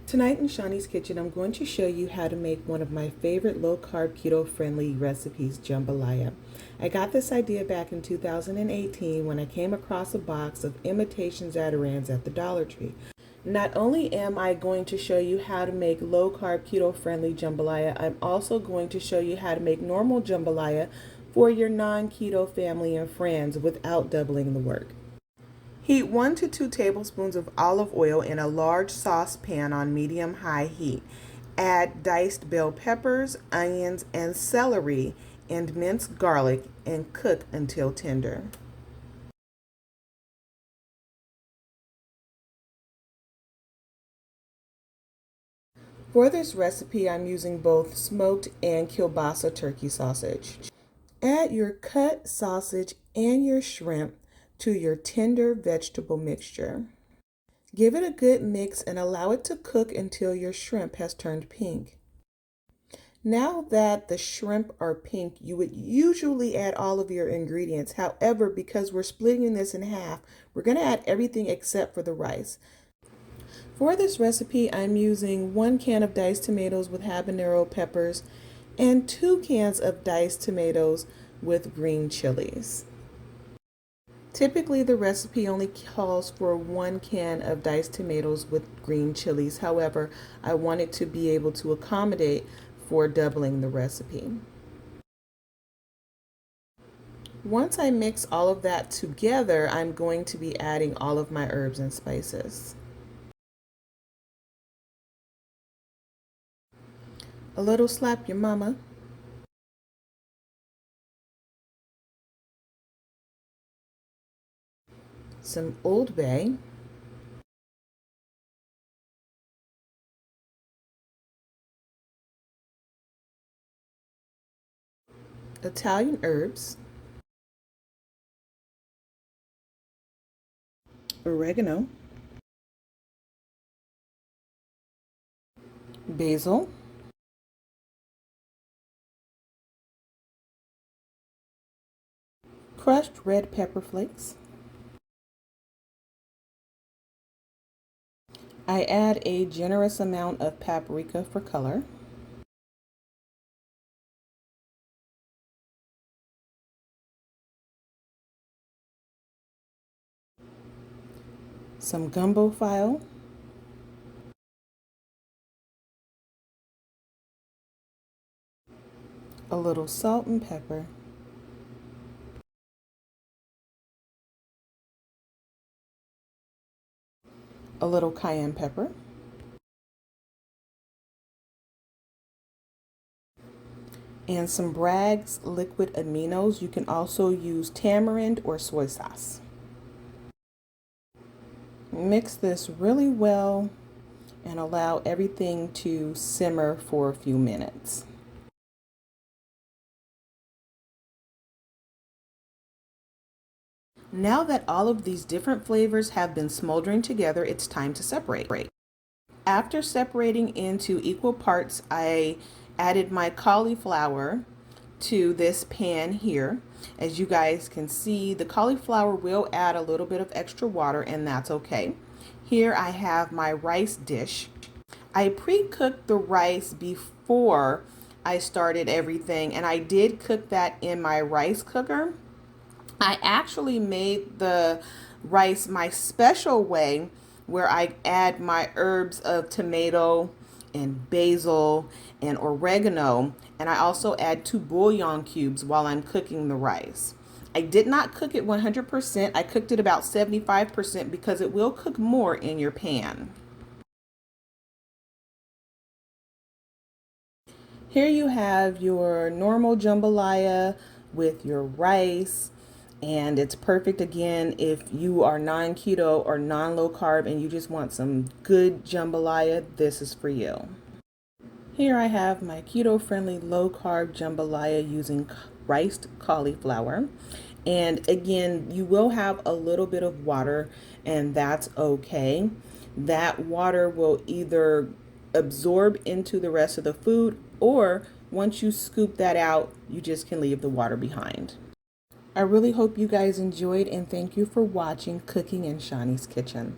Tonight in Shawnee's Kitchen, I'm going to show you how to make one of my favorite low-carb, keto-friendly recipes, jambalaya. I got this idea back in 2018 when I came across a box of imitation Zatarans at the Dollar Tree. Not only am I going to show you how to make low-carb, keto-friendly jambalaya, I'm also going to show you how to make normal jambalaya for your non-keto family and friends without doubling the work. Heat 1 to 2 tablespoons of olive oil in a large saucepan on medium-high heat. Add diced bell peppers, onions, and celery and minced garlic and cook until tender. For this recipe, I'm using both smoked and kielbasa turkey sausage. Add your cut sausage and your shrimp to your tender vegetable mixture. Give it a good mix and allow it to cook until your shrimp has turned pink. Now that the shrimp are pink, you would usually add all of your ingredients. However, because we're splitting this in half, we're going to add everything except for the rice. For this recipe, I'm using 1 can of diced tomatoes with habanero peppers and 2 cans of diced tomatoes with green chilies. Typically, the recipe only calls for 1 can of diced tomatoes with green chilies. However, I wanted to be able to accommodate for doubling the recipe. Once I mix all of that together, I'm going to be adding all of my herbs and spices. A little slap your mama. Some Old Bay. Italian herbs. Oregano. Basil. Crushed red pepper flakes. I add a generous amount of paprika for color. Some gumbo file. A little salt and pepper. A little cayenne pepper. And some Bragg's liquid aminos. You can also use tamarind or soy sauce. Mix this really well and allow everything to simmer for a few minutes. Now that all of these different flavors have been smoldering together, it's time to separate. After separating into equal parts, I added my cauliflower to this pan here. As you guys can see, the cauliflower will add a little bit of extra water, and that's okay. Here I have my rice dish. I pre-cooked the rice before I started everything, and I did cook that in my rice cooker. I actually made the rice my special way, where I add my herbs of tomato and basil and oregano, and I also add 2 bouillon cubes while I'm cooking the rice. I did not cook it 100%. I cooked it about 75% because it will cook more in your pan. Here you have your normal jambalaya with your rice, and it's perfect again if you are non-keto or non-low carb and you just want some good jambalaya. This is for you. Here I have my keto-friendly low-carb jambalaya using riced cauliflower. And again, you will have a little bit of water, and that's okay. That water will either absorb into the rest of the food, or once you scoop that out, you just can leave the water behind. I really hope you guys enjoyed, and thank you for watching Cooking in Shawnee's Kitchen.